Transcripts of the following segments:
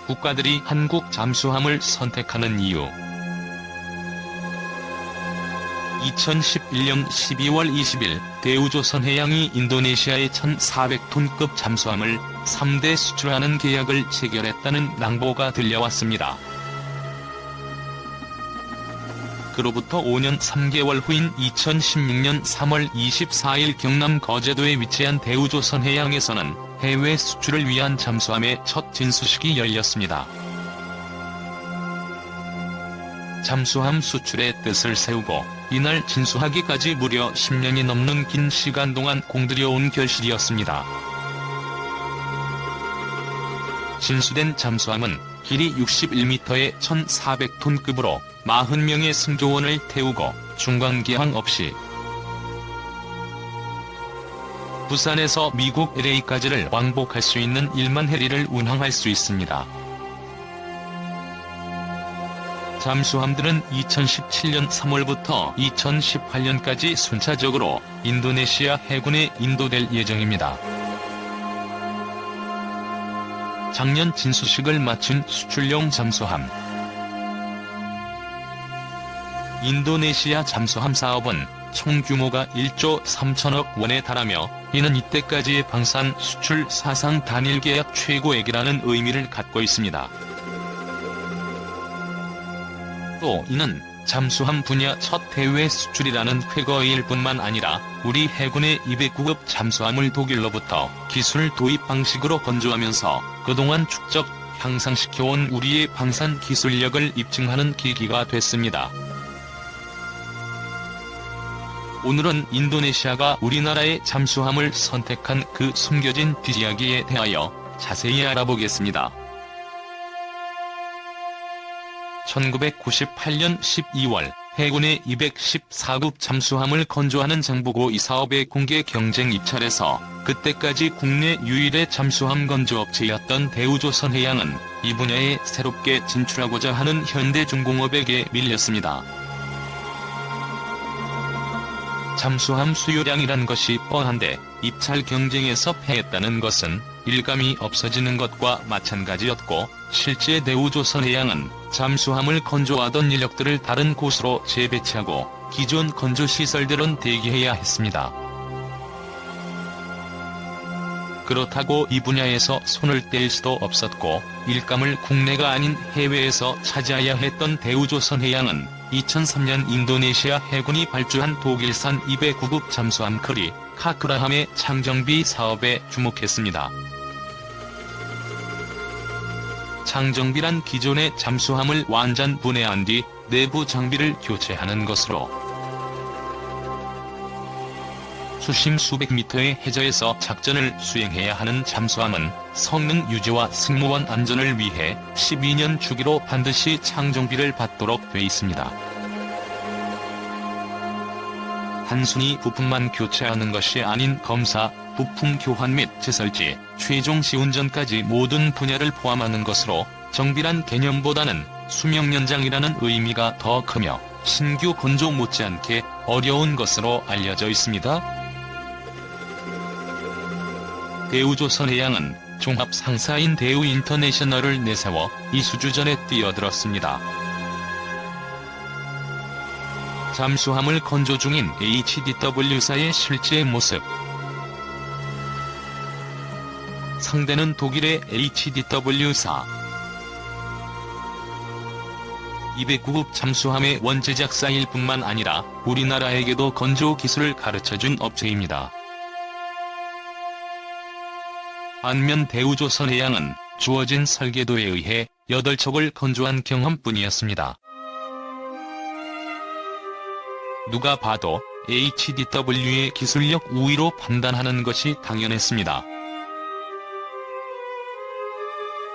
국가들이 한국 잠수함을 선택하는 이유. 2011년 12월 20일 대우조선해양이 인도네시아의 1,400톤급 잠수함을 3대 수출하는 계약을 체결했다는 낭보가 들려왔습니다. 그로부터 5년 3개월 후인 2016년 3월 24일 경남 거제도에 위치한 대우조선해양에서는 해외 수출을 위한 잠수함의 첫 진수식이 열렸습니다. 잠수함 수출의 뜻을 세우고 이날 진수하기까지 무려 10년이 넘는 긴 시간 동안 공들여온 결실이었습니다. 진수된 잠수함은 길이 61m의 1,400톤급으로 40명의 승조원을 태우고 중간기항 없이 부산에서 미국 LA까지를 왕복할 수 있는 1만 해리를 운항할 수 있습니다. 잠수함들은 2017년 3월부터 2018년까지 순차적으로 인도네시아 해군에 인도될 예정입니다. 작년 진수식을 마친 수출용 잠수함. 인도네시아 잠수함 사업은 총 규모가 1조 3천억 원에 달하며 이는 이때까지의 방산 수출 사상 단일 계약 최고액이라는 의미를 갖고 있습니다. 또 이는 잠수함 분야 첫 해외 수출이라는 쾌거일 뿐만 아니라 우리 해군의 209급 잠수함을 독일로부터 기술 도입 방식으로 건조하면서 그동안 축적, 향상시켜온 우리의 방산 기술력을 입증하는 계기가 됐습니다. 오늘은 인도네시아가 우리나라의 잠수함을 선택한 그 숨겨진 뒷이야기에 대하여 자세히 알아보겠습니다. 1998년 12월 해군의 214급 잠수함을 건조하는 장보고 이 사업의 공개 경쟁 입찰에서 그때까지 국내 유일의 잠수함 건조업체였던 대우조선해양은 이 분야에 새롭게 진출하고자 하는 현대중공업에게 밀렸습니다. 잠수함 수요량이란 것이 뻔한데 입찰 경쟁에서 패했다는 것은 일감이 없어지는 것과 마찬가지였고 실제 대우조선해양은 잠수함을 건조하던 인력들을 다른 곳으로 재배치하고 기존 건조시설들은 대기해야 했습니다. 그렇다고 이 분야에서 손을 뗄 수도 없었고 일감을 국내가 아닌 해외에서 차지해야 했던 대우조선해양은 2003년 인도네시아 해군이 발주한 독일산 209급 잠수함 크리 카크라함의 창정비 사업에 주목했습니다. 창정비란 기존의 잠수함을 완전 분해한 뒤 내부 장비를 교체하는 것으로 수심 수백 미터의 해저에서 작전을 수행해야 하는 잠수함은 성능 유지와 승무원 안전을 위해 12년 주기로 반드시 창정비를 받도록 돼 있습니다. 단순히 부품만 교체하는 것이 아닌 검사, 부품 교환 및 재설치, 최종 시운전까지 모든 분야를 포함하는 것으로 정비란 개념보다는 수명 연장이라는 의미가 더 크며 신규 건조 못지않게 어려운 것으로 알려져 있습니다. 대우조선해양은 종합 상사인 대우인터내셔널을 내세워 이수주전에 뛰어들었습니다. 잠수함을 건조 중인 HDW사의 실제 모습. 상대는 독일의 HDW사. 209급 잠수함의 원제작사일 뿐만 아니라 우리나라에게도 건조 기술을 가르쳐준 업체입니다. 반면 대우조선해양은 주어진 설계도에 의해 8척을 건조한 경험뿐이었습니다. 누가 봐도 HDW의 기술력 우위로 판단하는 것이 당연했습니다.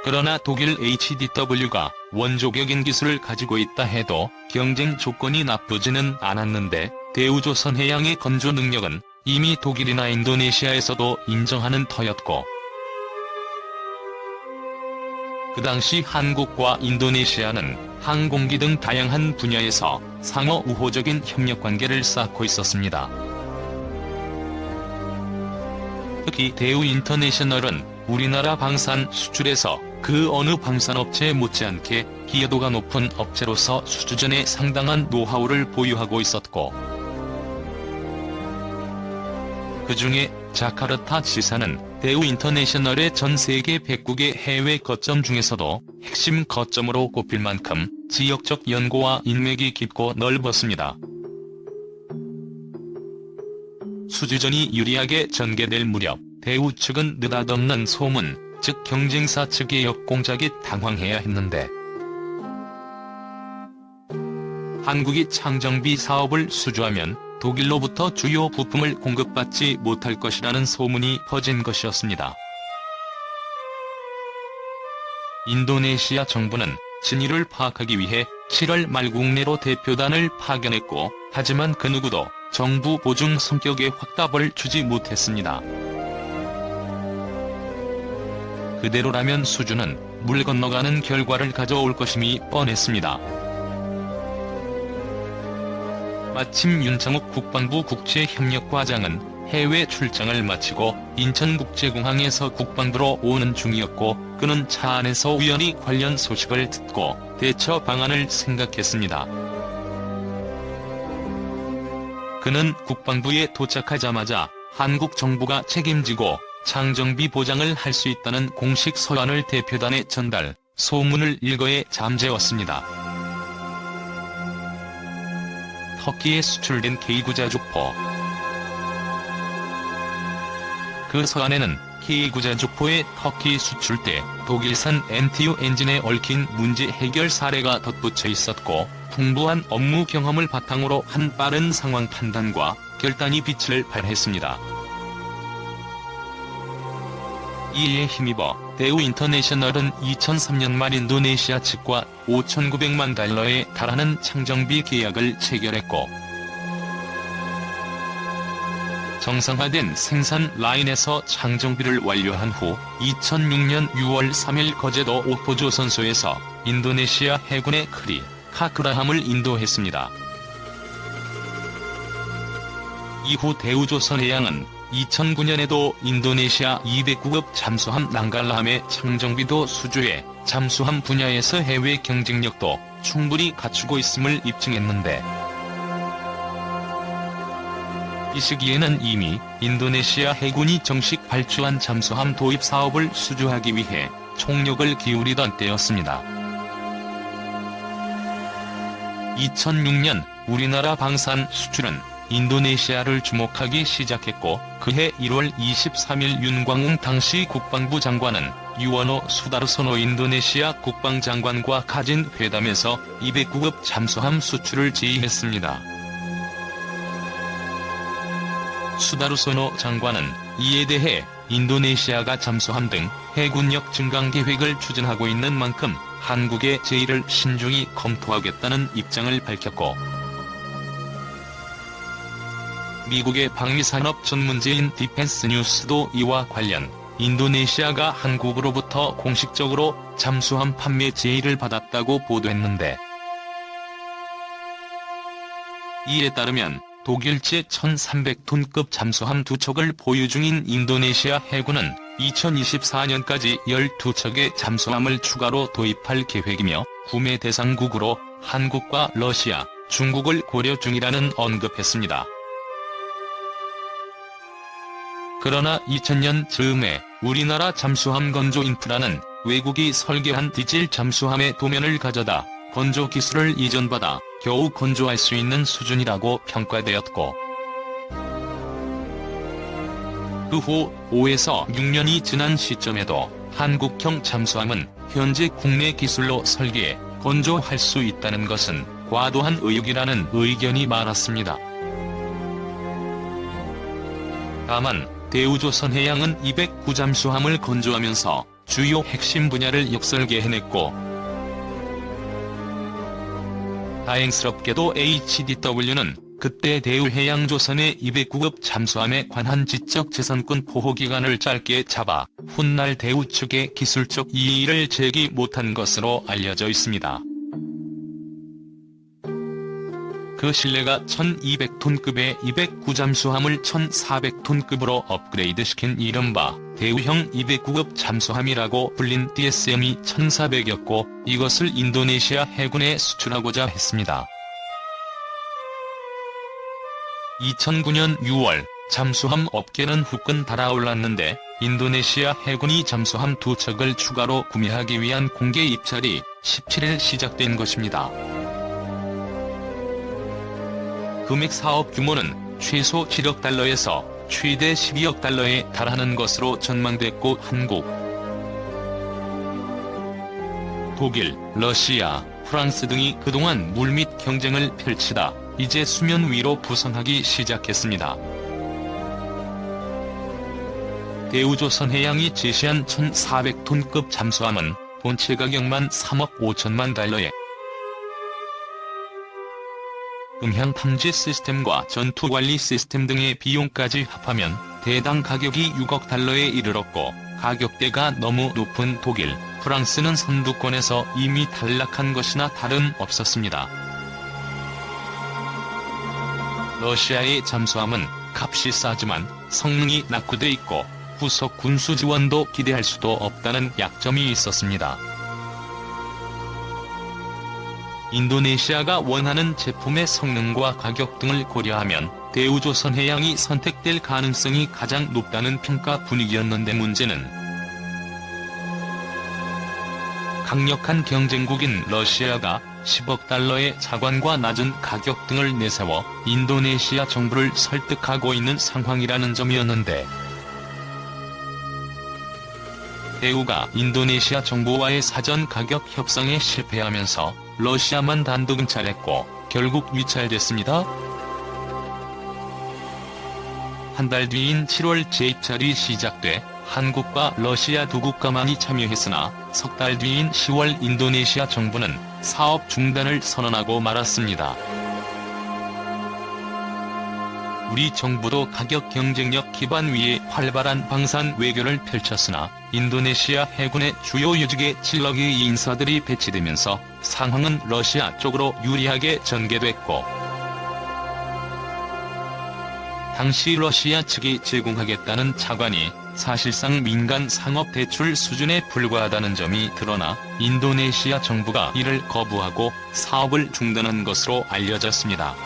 그러나 독일 HDW가 원조격인 기술을 가지고 있다 해도 경쟁 조건이 나쁘지는 않았는데 대우조선해양의 건조 능력은 이미 독일이나 인도네시아에서도 인정하는 터였고 그 당시 한국과 인도네시아는 항공기 등 다양한 분야에서 상호 우호적인 협력관계를 쌓고 있었습니다. 특히 대우인터내셔널은 우리나라 방산 수출에서 그 어느 방산업체 못지않게 기여도가 높은 업체로서 수주전에 상당한 노하우를 보유하고 있었고, 그 중에 자카르타 지사는 대우 인터내셔널의 전 세계 109개 해외 거점 중에서도 핵심 거점으로 꼽힐 만큼 지역적 연고와 인맥이 깊고 넓었습니다. 수주전이 유리하게 전개될 무렵 대우 측은 느닷없는 소문, 즉 경쟁사 측의 역공작에 당황해야 했는데, 한국이 창정비 사업을 수주하면 독일로부터 주요 부품을 공급받지 못할 것이라는 소문이 퍼진 것이었습니다. 인도네시아 정부는 진위를 파악하기 위해 7월 말 국내로 대표단을 파견했고, 하지만 그 누구도 정부 보증 성격의 확답을 주지 못했습니다. 그대로라면 수주는 물 건너가는 결과를 가져올 것임이 뻔했습니다. 마침 윤창욱 국방부 국제협력과장은 해외 출장을 마치고 인천국제공항에서 국방부로 오는 중이었고, 그는 차 안에서 우연히 관련 소식을 듣고 대처 방안을 생각했습니다. 그는 국방부에 도착하자마자 한국 정부가 책임지고 창정비 보장을 할 수 있다는 공식 서한을 대표단에 전달, 소문을 일거에 잠재웠습니다. 터키에 수출된 K구자주포. 그 서한에는 K구자주포의 터키 수출 때 독일산 MTU 엔진에 얽힌 문제 해결 사례가 덧붙여 있었고, 풍부한 업무 경험을 바탕으로 한 빠른 상황 판단과 결단이 빛을 발했습니다. 이에 힘입어 대우 인터내셔널은 2003년 말 인도네시아 측과 5,900만 달러에 달하는 창정비 계약을 체결했고, 정상화된 생산 라인에서 창정비를 완료한 후 2006년 6월 3일 거제도 오포조선소에서 인도네시아 해군의 크리, 카크라함을 인도했습니다. 이후 대우조선해양은 2009년에도 인도네시아 209급 잠수함 낭갈라함의 창정비도 수주해 잠수함 분야에서 해외 경쟁력도 충분히 갖추고 있음을 입증했는데, 이 시기에는 이미 인도네시아 해군이 정식 발주한 잠수함 도입 사업을 수주하기 위해 총력을 기울이던 때였습니다. 2006년 우리나라 방산 수출은 인도네시아를 주목하기 시작했고, 그해 1월 23일 윤광웅 당시 국방부 장관은 유원호 수다르소노 인도네시아 국방장관과 가진 회담에서 209급 잠수함 수출을 제의했습니다. 수다르소노 장관은 이에 대해 인도네시아가 잠수함 등 해군력 증강 계획을 추진하고 있는 만큼 한국의 제의를 신중히 검토하겠다는 입장을 밝혔고, 미국의 방위산업 전문지인 디펜스 뉴스도 이와 관련 인도네시아가 한국으로부터 공식적으로 잠수함 판매 제의를 받았다고 보도했는데, 이에 따르면 독일제 1,300톤급 잠수함 2척을 보유 중인 인도네시아 해군은 2024년까지 12척의 잠수함을 추가로 도입할 계획이며, 구매 대상국으로 한국과 러시아, 중국을 고려 중이라는 언급했습니다. 그러나 2000년 즈음에 우리나라 잠수함 건조 인프라는 외국이 설계한 디젤 잠수함의 도면을 가져다 건조 기술을 이전받아 겨우 건조할 수 있는 수준이라고 평가되었고, 그 후 5에서 6년이 지난 시점에도 한국형 잠수함은 현재 국내 기술로 설계해 건조할 수 있다는 것은 과도한 의혹이라는 의견이 많았습니다. 다만 대우조선해양은 209 잠수함을 건조하면서 주요 핵심 분야를 역설계해냈고, 다행스럽게도 HDW는 그때 대우해양조선의 209급 잠수함에 관한 지적재산권 보호기간을 짧게 잡아 훗날 대우 측의 기술적 이의를 제기 못한 것으로 알려져 있습니다. 그 신뢰가 1200톤급의 209 잠수함을 1400톤급으로 업그레이드시킨 이른바 대우형 209급 잠수함이라고 불린 DSM이 1400였고 이것을 인도네시아 해군에 수출하고자 했습니다. 2009년 6월 잠수함 업계는 후끈 달아올랐는데 인도네시아 해군이 잠수함 2척을 추가로 구매하기 위한 공개 입찰이 17일 시작된 것입니다. 금액 사업 규모는 최소 7억 달러에서 최대 12억 달러에 달하는 것으로 전망됐고 한국, 독일, 러시아, 프랑스 등이 그동안 물밑 경쟁을 펼치다 이제 수면 위로 부상하기 시작했습니다. 대우조선해양이 제시한 1400톤급 잠수함은 본체 가격만 3억 5천만 달러에 음향 탐지 시스템과 전투관리 시스템 등의 비용까지 합하면 대당 가격이 6억 달러에 이르렀고 가격대가 너무 높은 독일, 프랑스는 선두권에서 이미 탈락한 것이나 다름없었습니다. 러시아의 잠수함은 값이 싸지만 성능이 낙후돼 있고 후속 군수 지원도 기대할 수도 없다는 약점이 있었습니다. 인도네시아가 원하는 제품의 성능과 가격 등을 고려하면 대우조선해양이 선택될 가능성이 가장 높다는 평가 분위기였는데 문제는 강력한 경쟁국인 러시아가 10억 달러의 자관과 낮은 가격 등을 내세워 인도네시아 정부를 설득하고 있는 상황이라는 점이었는데 대우가 인도네시아 정부와의 사전 가격 협상에 실패하면서 러시아만 단독 응찰했고 결국 위찰됐습니다. 한 달 뒤인 7월 재입찰이 시작돼 한국과 러시아 두 국가만이 참여했으나 석 달 뒤인 10월 인도네시아 정부는 사업 중단을 선언하고 말았습니다. 우리 정부도 가격 경쟁력 기반 위에 활발한 방산 외교를 펼쳤으나 인도네시아 해군의 주요 요직에 칠럭의 인사들이 배치되면서 상황은 러시아 쪽으로 유리하게 전개됐고 당시 러시아 측이 제공하겠다는 자관이 사실상 민간 상업 대출 수준에 불과하다는 점이 드러나 인도네시아 정부가 이를 거부하고 사업을 중단한 것으로 알려졌습니다.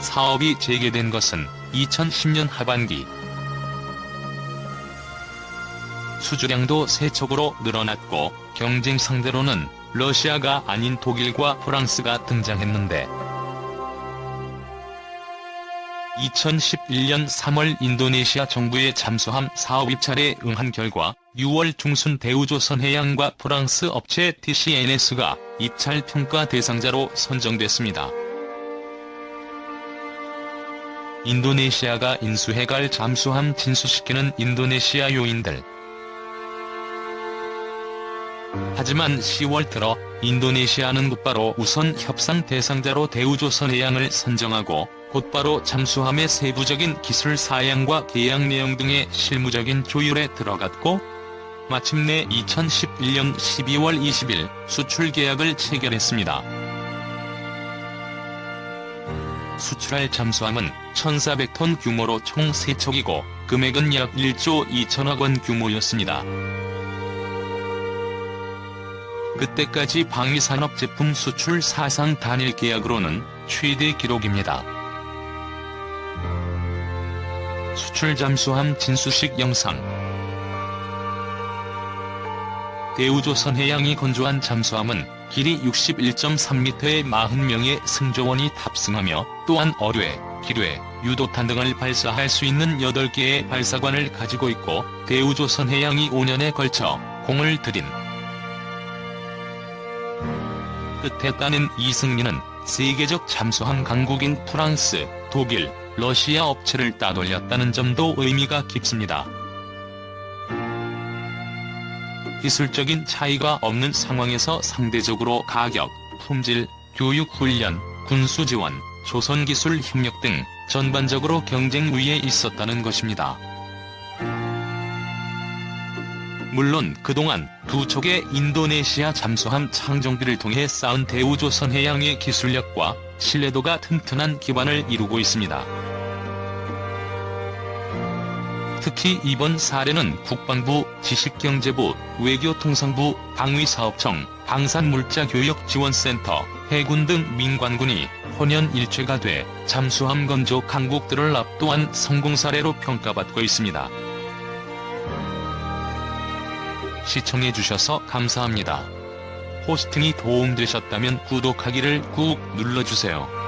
사업이 재개된 것은 2010년 하반기. 수주량도 세척으로 늘어났고 경쟁 상대로는 러시아가 아닌 독일과 프랑스가 등장했는데 2011년 3월 인도네시아 정부의 잠수함 사업 입찰에 응한 결과 6월 중순 대우조선해양과 프랑스 업체 TCNS가 입찰 평가 대상자로 선정됐습니다. 인도네시아가 인수해갈 잠수함 진수시키는 인도네시아 요인들. 하지만 10월 들어 인도네시아는 곧바로 우선 협상 대상자로 대우조선해양을 선정하고 곧바로 잠수함의 세부적인 기술 사양과 계약 내용 등의 실무적인 조율에 들어갔고 마침내 2011년 12월 20일 수출 계약을 체결했습니다. 수출할 잠수함은 1,400톤 규모로 총 3척이고 금액은 약 1조 2천억 원 규모였습니다. 그때까지 방위산업 제품 수출 사상 단일 계약으로는 최대 기록입니다. 수출 잠수함 진수식 영상. 대우조선해양이 건조한 잠수함은 길이 61.3m의 40명의 승조원이 탑승하며 또한 어뢰, 기뢰, 유도탄 등을 발사할 수 있는 8개의 발사관을 가지고 있고 대우조선해양이 5년에 걸쳐 공을 들인 끝에 따낸 이 승리는 세계적 잠수함 강국인 프랑스, 독일, 러시아 업체를 따돌렸다는 점도 의미가 깊습니다. 기술적인 차이가 없는 상황에서 상대적으로 가격, 품질, 교육 훈련, 군수 지원, 조선기술 협력 등 전반적으로 경쟁 우위에 있었다는 것입니다. 물론 그동안 두 척의 인도네시아 잠수함 창정비를 통해 쌓은 대우조선 해양의 기술력과 신뢰도가 튼튼한 기반을 이루고 있습니다. 특히 이번 사례는 국방부, 지식경제부, 외교통상부, 방위사업청, 방산물자교역지원센터, 해군 등 민관군이 혼연일체가 돼 잠수함 건조 강국들을 압도한 성공 사례로 평가받고 있습니다. 시청해주셔서 감사합니다. 호스팅이 도움되셨다면 구독하기를 꾹 눌러주세요.